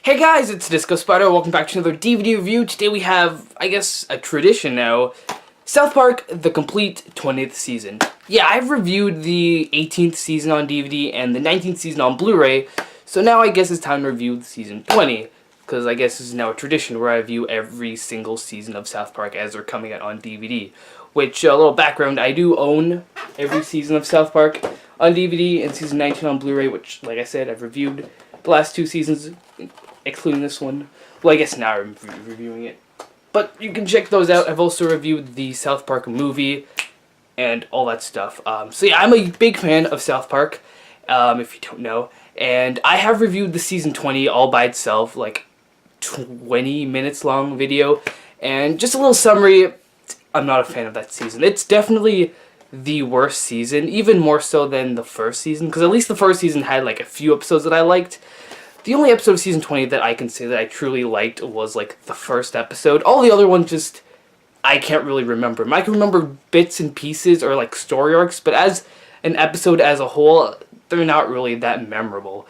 Hey guys, it's Disco Spider. Welcome back to another DVD review. Today we have, I guess, a tradition now. South Park, the complete 20th season. Yeah, I've reviewed the 18th season on DVD and the 19th season on Blu-ray, so now I guess it's time to review season 20. Because I guess this is now a tradition where I review every single season of South Park as they're coming out on DVD. Which, a little background, I do own every season of South Park on DVD and season 19 on Blu-ray, which, like I said, I've reviewed the last two seasons, excluding this one. Well, I guess now I'm reviewing it. But you can check those out. I've also reviewed the South Park movie and all that stuff. So yeah, I'm a big fan of South Park, if you don't know. And I have reviewed the season 20 all by itself, like 20 minutes long video. And just a little summary, I'm not a fan of that season. It's definitely the worst season, even more so than the first season. Because at least the first season had like a few episodes that I liked. The only episode of season 20 that I can say that I truly liked was like the first episode. All the other ones just, I can't really remember them. I can remember bits and pieces or like story arcs, but as an episode as a whole, they're not really that memorable.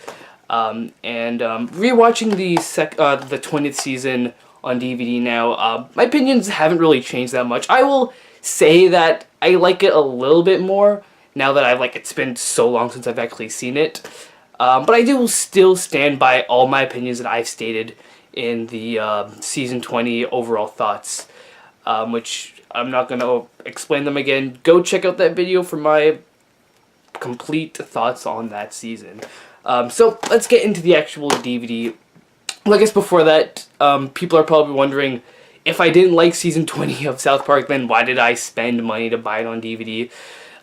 Rewatching the 20th season on DVD now, my opinions haven't really changed that much. I will say that I like it a little bit more now that it's been so long since I've actually seen it. But I do still stand by all my opinions that I've stated in the season 20 overall thoughts, which I'm not going to explain them again. Go check out that video for my complete thoughts on that season. So let's get into the actual DVD. Well, I guess before that, people are probably wondering, if I didn't like season 20 of South Park, then why did I spend money to buy it on DVD?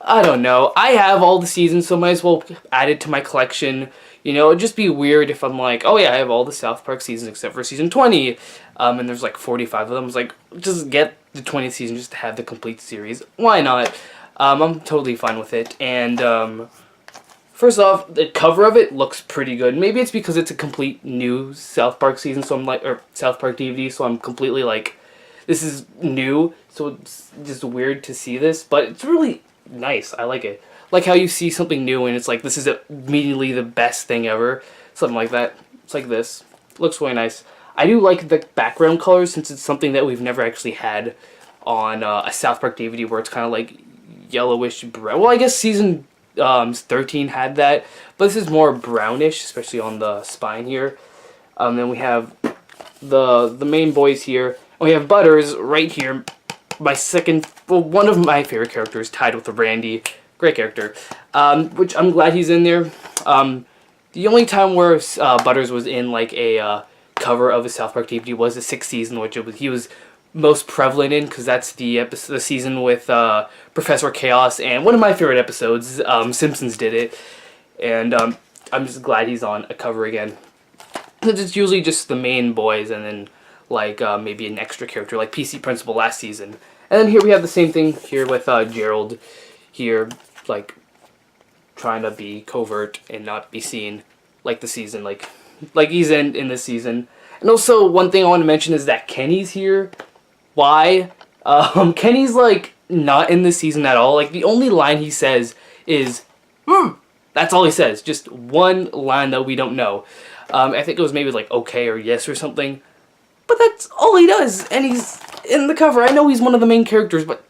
I don't know. I have all the seasons, so might as well add it to my collection. You know, it'd just be weird if I'm like, oh yeah, I have all the South Park seasons except for season 20. And there's like 45 of them. It's like, just get the 20th season just to have the complete series. Why not? I'm totally fine with it. And, first off, the cover of it looks pretty good. Maybe it's because it's a complete new South Park season, so I'm like, or South Park DVD, so I'm completely like, this is new, so it's just weird to see this, but it's really nice. I like it. Like how you see something new and it's like, this is immediately the best thing ever. Something like that. It's like this. Looks really nice. I do like the background colors since it's something that we've never actually had on a South Park DVD where it's kind of like yellowish brown. Well, I guess season 13 had that, but this is more brownish, especially on the spine here. Then we have the main boys here. And we have Butters right here. One of my favorite characters, tied with Randy. Great character. Which I'm glad he's in there. The only time where Butters was in like a cover of a South Park DVD was the 6th season, which he was most prevalent in, because that's the season with Professor Chaos, and one of my favorite episodes. Simpsons did it, and I'm just glad he's on a cover again. It's usually just the main boys, and then like maybe an extra character like PC Principal last season. And then here we have the same thing here with Gerald here, like trying to be covert and not be seen like the season, like he's in this season. And also one thing I want to mention is that Kenny's here. Why? Kenny's like not in this season at all. Like the only line he says is that's all he says. Just one line that we don't know. I think it was maybe like okay or yes or something. But that's all he does, and he's in the cover. I know he's one of the main characters, but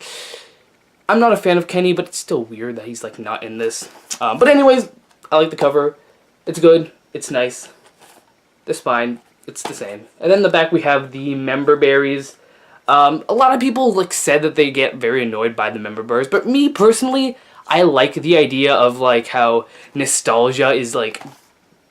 I'm not a fan of Kenny, but it's still weird that he's like not in this. But anyways, I like the cover. It's good. It's nice. The spine, it's the same. And then in the back we have the member berries. A lot of people like said that they get very annoyed by the member berries, but me personally, I like the idea of like how nostalgia is like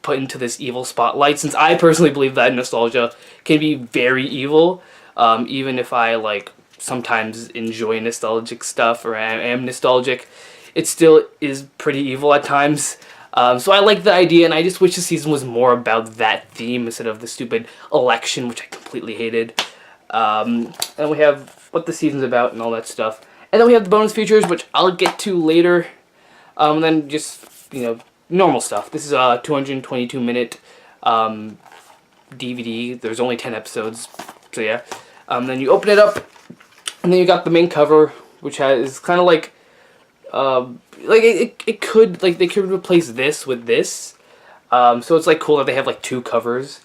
put into this evil spotlight, since I personally believe that nostalgia can be very evil. Even if I like sometimes enjoy nostalgic stuff or I am nostalgic, it still is pretty evil at times. So I like the idea, and I just wish the season was more about that theme instead of the stupid election, which I completely hated. And we have what the season's about and all that stuff. And then we have the bonus features, which I'll get to later. And then just, you know, normal stuff. This is a 222-minute DVD. There's only 10 episodes, so yeah. Then you open it up, and then you got the main cover, which is kind of like it could, like, they could replace this with this. So it's like cool that they have like two covers.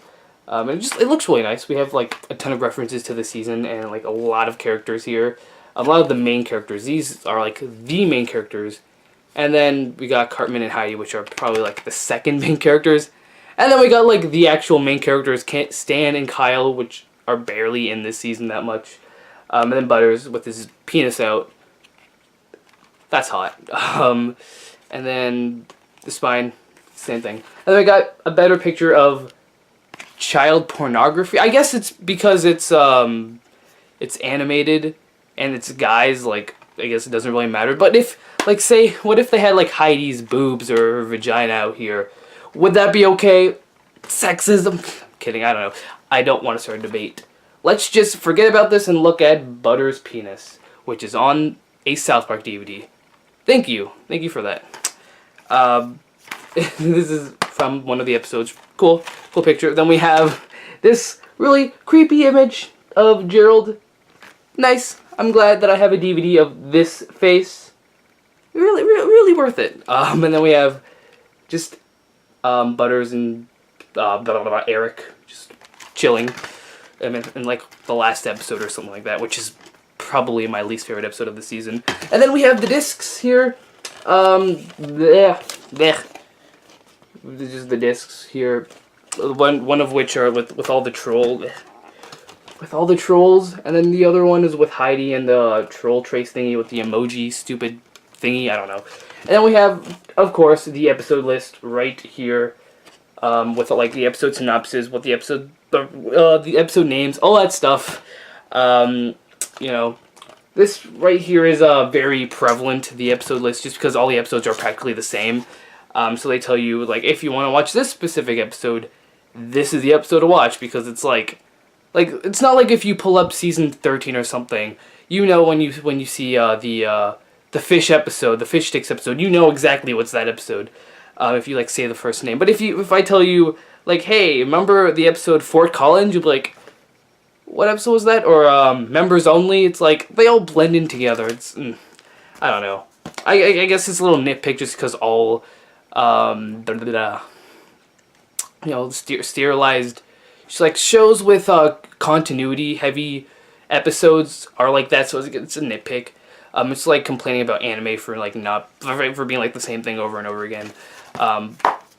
It looks really nice. We have like a ton of references to the season and like a lot of characters here. A lot of the main characters. These are like the main characters. And then we got Cartman and Heidi, which are probably like the second main characters. And then we got like the actual main characters, Stan and Kyle, which are barely in this season that much. And then Butters with his penis out. That's hot. And then the spine, same thing. And then we got a better picture of child pornography. I guess it's because it's animated and it's guys, like, I guess it doesn't really matter. But if, like, say, what if they had like Heidi's boobs or her vagina out here? Would that be okay? Sexism? I'm kidding, I don't know. I don't want to start a debate. Let's just forget about this and look at Butters' penis, which is on a South Park DVD. Thank you for that. This is from one of the episodes. Cool picture. Then we have this really creepy image of Gerald. Nice. I'm glad that I have a DVD of this face. Really worth it. And then we have just Butters and Eric just chilling in like the last episode or something like that, which is probably my least favorite episode of the season. And then we have the discs here. Just the discs here. One of which are with all the trolls, and then the other one is with Heidi and the troll trace thingy with the emoji stupid thingy. I don't know. And then we have, of course, the episode list right here, with like the episode synopsis, what the episode names, all that stuff. You know, this right here is very prevalent, the episode list, just because all the episodes are practically the same. So they tell you, like, if you want to watch this specific episode, this is the episode to watch, because it's like it's not like if you pull up season 13 or something, you know, when you see the fish episode, the fish sticks episode, you know exactly what's that episode, if you like say the first name. But if I tell you, like, hey, remember the episode Fort Collins, you'll be like, what episode was that? Or members only. It's like they all blend in together. It's I don't know. I guess it's a little nitpick just because all sterilized, just like shows with continuity heavy episodes are like that. So it's a nitpick. It's like complaining about anime for like for being like the same thing over and over again.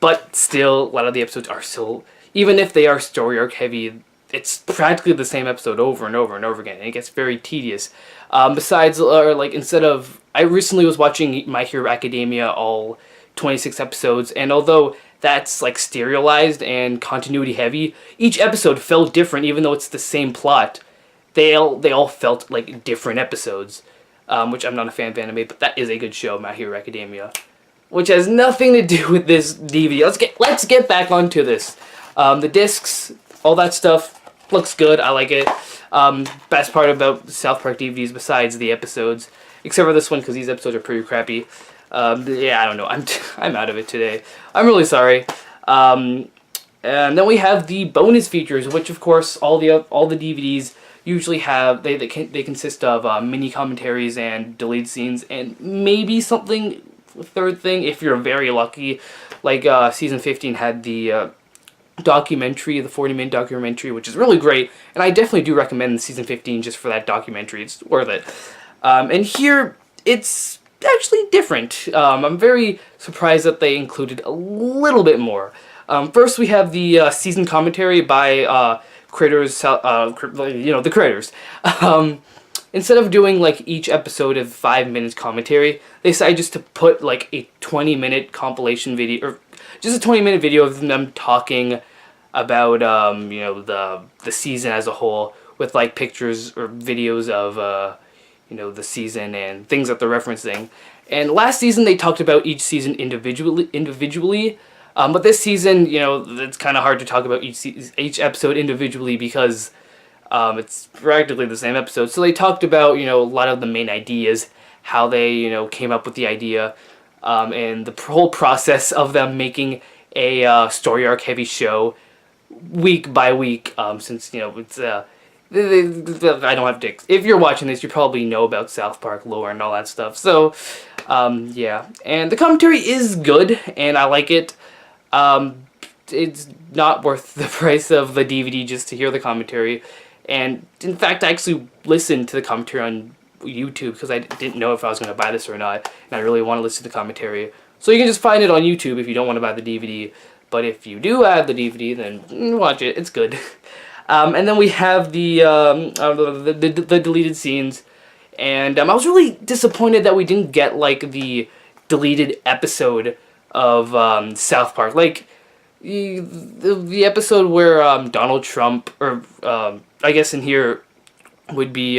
But still, a lot of the episodes are still, even if they are story arc heavy, it's practically the same episode over and over and over again, and it gets very tedious. Besides, like, instead of, I recently was watching My Hero Academia, all 26 episodes, and although that's like serialized and continuity heavy, each episode felt different, even though it's the same plot. They all felt like different episodes, which I'm not a fan of anime, but that is a good show, My Hero Academia, which has nothing to do with this DVD. Let's get back onto this. The discs, all that stuff looks good. I like it. Best part about South Park DVDs besides the episodes, except for this one because these episodes are pretty crappy. Yeah, I don't know. I'm out of it today. I'm really sorry. And then we have the bonus features, which of course all the DVDs usually have. They consist of mini commentaries and deleted scenes and maybe something, third thing if you're very lucky. Like season 15 had the documentary, the 40-minute documentary, which is really great, and I definitely do recommend season 15 just for that documentary. It's worth it. And here it's actually different. I'm very surprised that they included a little bit more. First, we have the season commentary by creators, the creators. Instead of doing like each episode of 5 minutes commentary, they decided just to put like a 20-minute compilation video, or just a 20-minute video of them talking about the season as a whole, with like pictures or videos of the season and things that they're referencing. And last season they talked about each season individually, but this season, it's kind of hard to talk about each episode individually because it's practically the same episode. So they talked about a lot of the main ideas, how they came up with the idea, and the whole process of them making a story arc heavy show week by week, since it's I don't have to. If you're watching this, you probably know about South Park lore and all that stuff. So yeah, and the commentary is good and I like it. it's not worth the price of the DVD just to hear the commentary. And in fact, I actually listened to the commentary on YouTube because I didn't know if I was going to buy this or not, and I really want to listen to the commentary. So you can just find it on YouTube if you don't want to buy the DVD. But if you do have the DVD, then watch it. It's good. And then we have the deleted scenes. And I was really disappointed that we didn't get, like, the deleted episode of South Park. Like, the episode where Donald Trump, or I guess in here would be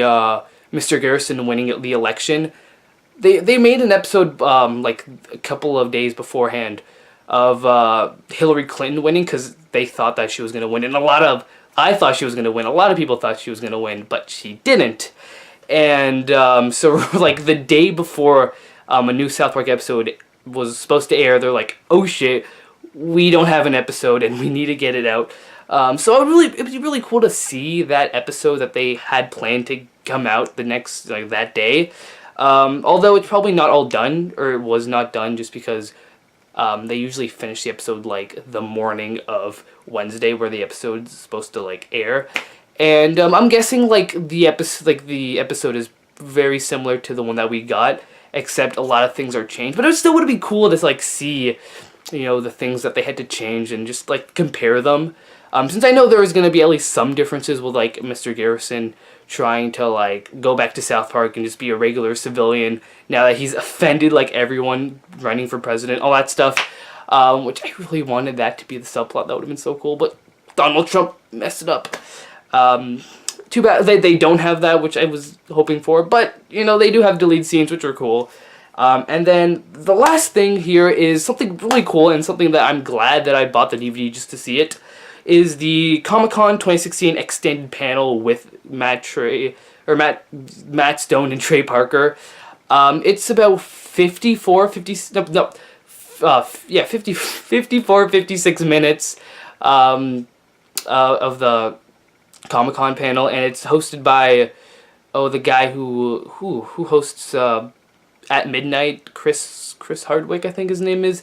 Mr. Garrison winning the election. They made an episode like a couple of days beforehand of Hillary Clinton winning because they thought that she was going to win. And I thought she was going to win. A lot of people thought she was going to win, but she didn't. And so like the day before a new South Park episode was supposed to air, they're like, oh shit, we don't have an episode and we need to get it out. So it'd be really cool to see that episode that they had planned to come out the next, like, that day. Although it's probably not all done, or it was not done, just because they usually finish the episode like the morning of Wednesday, where the episode's supposed to like air. And I'm guessing like the episode is very similar to the one that we got, except a lot of things are changed. But it still would be cool to like see, you know, the things that they had to change and just like compare them. Since I know there is going to be at least some differences with like Mr. Garrison trying to like go back to South Park and just be a regular civilian now that he's offended like everyone running for president, all that stuff, which I really wanted that to be the subplot. That would have been so cool, but Donald Trump messed it up. Too bad they don't have that, which I was hoping for, but you know, they do have deleted scenes, which are cool. And then the last thing here is something really cool and something that I'm glad that I bought the DVD just to see it. Is the Comic-Con 2016 extended panel with Matt Stone and Trey Parker. It's about 54, 56 minutes of the Comic-Con panel, and it's hosted by the guy who hosts At Midnight, Chris Hardwick, I think his name is.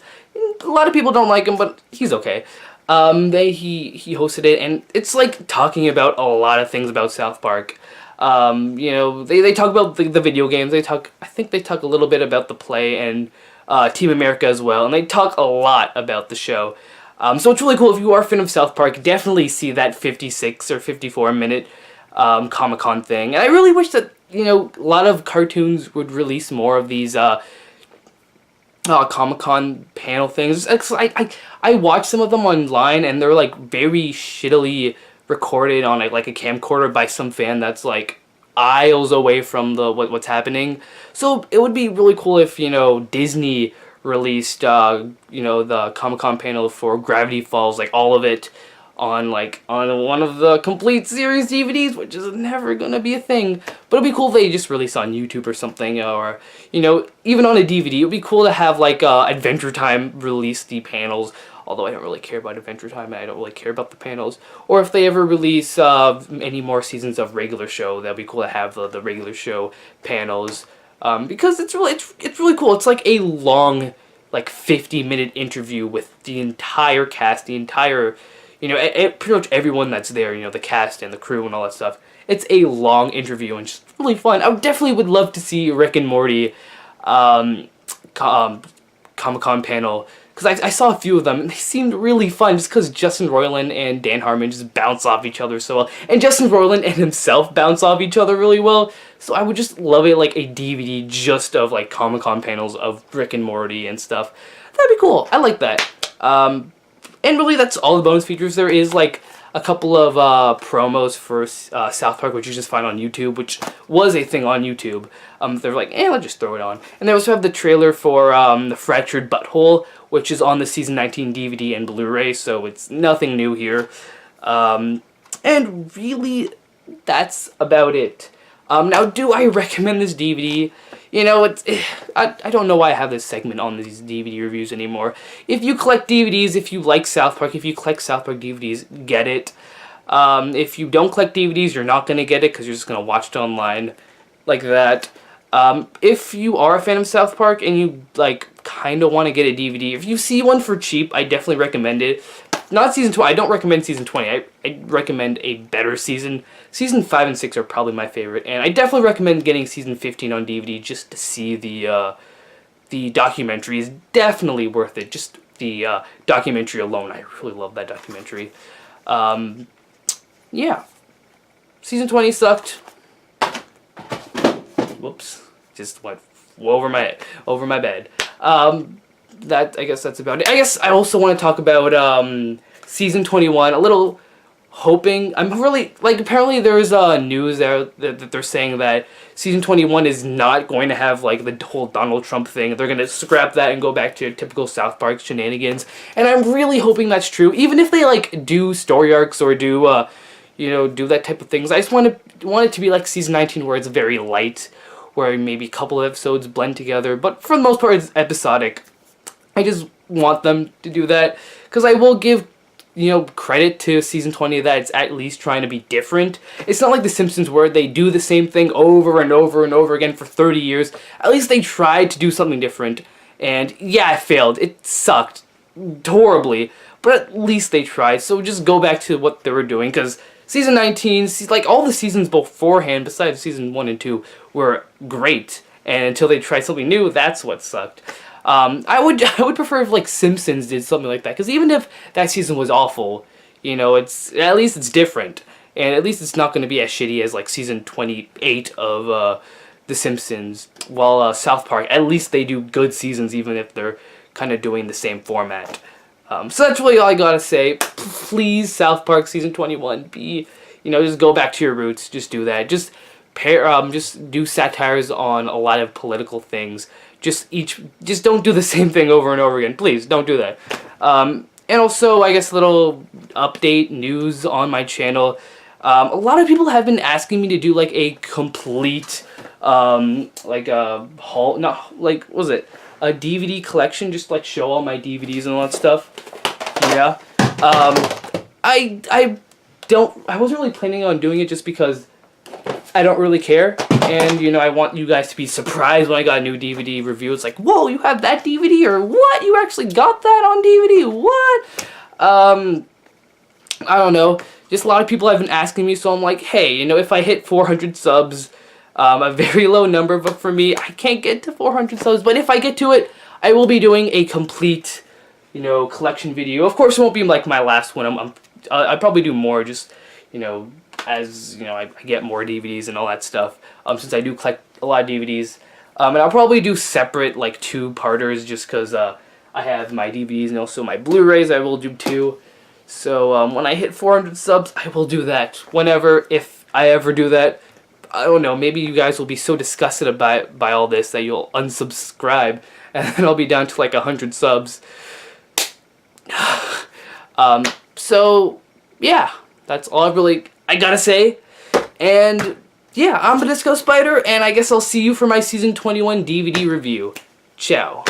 A lot of people don't like him, but he's okay. He hosted it, and it's like talking about a lot of things about South Park. You know, they talk about the video games. I think they talk a little bit about the play and Team America as well, and they talk a lot about the show. So it's really cool. If you are a fan of South Park, definitely see that 56 or 54 minute Comic-Con thing. And I really wish that, you know, a lot of cartoons would release more of these Comic-Con panel things. I watched some of them online, and they're like very shittily recorded on a camcorder by some fan that's like aisles away from what's happening. So it would be really cool if, you know, Disney released you know, the Comic-Con panel for Gravity Falls, like all of it on one of the complete series DVDs, which is never gonna be a thing. But it'd be cool if they just release on YouTube or something, or, you know, even on a DVD. It'd be cool to have like Adventure Time release the panels, although I don't really care about Adventure Time and I don't really care about the panels. Or if they ever release any more seasons of regular show, that'd be cool to have the regular show panels, because it's really cool. It's like a long, like 50-minute interview with the entire cast, the entire, you know, pretty much everyone that's there, you know, the cast and the crew and all that stuff. It's a long interview and just really fun. I definitely would love to see Rick and Morty Comic-Con panel, because I saw a few of them and they seemed really fun, just because Justin Roiland and Dan Harmon just bounce off each other so well, and Justin Roiland and himself bounce off each other really well. So I would just love it, like a DVD just of like Comic-Con panels of Rick and Morty and stuff. That'd be cool. I like that. And really, that's all the bonus features. There is like a couple of promos for South Park, which you just find on YouTube, which was a thing on YouTube. They're like, let's just throw it on. And they also have the trailer for The Fractured Butthole, which is on the Season 19 DVD and Blu-ray, so it's nothing new here. And really, that's about it. Now, do I recommend this DVD? You know, I don't know why I have this segment on these DVD reviews anymore. If you collect DVDs, if you like South Park, if you collect South Park DVDs, get it. If you don't collect DVDs, you're not going to get it because you're just going to watch it online like that. If you are a fan of South Park and you, like, kind of want to get a DVD, if you see one for cheap, I definitely recommend it. not season 20. I don't recommend season 20. I recommend a better season. Season 5 and 6 are probably my favorite, and I definitely recommend getting season 15 on DVD just to see the documentary. Is definitely worth it. Just the documentary alone. I really love that documentary. Yeah. Season 20 sucked. Whoops. Just went over my bed. I guess that's about it. I guess I also want to talk about season 21. A little hoping. I'm really like, apparently there's news there that they're saying that season 21 is not going to have like the whole Donald Trump thing. They're going to scrap that and go back to typical South Park shenanigans. And I'm really hoping that's true. Even if they like do story arcs or do do that type of things. I just want it to be like season 19 where it's very light, where maybe a couple of episodes blend together, but for the most part it's episodic. I just want them to do that, because I will give, credit to season 20 that it's at least trying to be different. It's not like The Simpsons where they do the same thing over and over and over again for 30 years. At least they tried to do something different, and yeah, it failed. It sucked horribly, but at least they tried, so just go back to what they were doing, because season 19, like all the seasons beforehand, besides season 1 and 2, were great, and until they tried something new, that's what sucked. I would prefer if like Simpsons did something like that, because even if that season was awful, it's at least it's different, and at least it's not going to be as shitty as like season 28 of The Simpsons. While South Park, at least they do good seasons, even if they're kind of doing the same format. So that's really all I gotta say. Please, South Park season 21, just go back to your roots. Just do that. Just do satires on a lot of political things. Just don't do the same thing over and over again. Please, don't do that. And also, I guess, a little update news on my channel. A lot of people have been asking me to do like a complete, like a haul, not like, what was it? A DVD collection, just like show all my DVDs and all that stuff. Yeah. I wasn't really planning on doing it just because I don't really care, and I want you guys to be surprised when I got a new DVD review. It's like, whoa, you have that DVD, or what? You actually got that on DVD? What? I don't know. Just a lot of people have been asking me, so I'm like, hey, if I hit 400 subs, a very low number, but for me, I can't get to 400 subs, but if I get to it, I will be doing a complete, collection video. Of course, it won't be like my last one. I'll probably do more, just, as, I get more DVDs and all that stuff, since I do collect a lot of DVDs. And I'll probably do separate, like, two-parters, just because, I have my DVDs and also my Blu-rays. I will do two. So, when I hit 400 subs, I will do that. Whenever, if I ever do that. I don't know, maybe you guys will be so disgusted by all this that you'll unsubscribe, and then I'll be down to like 100 subs. So, yeah, that's all I gotta say. And, yeah, I'm the Disco Spider, and I guess I'll see you for my Season 21 DVD review. Ciao.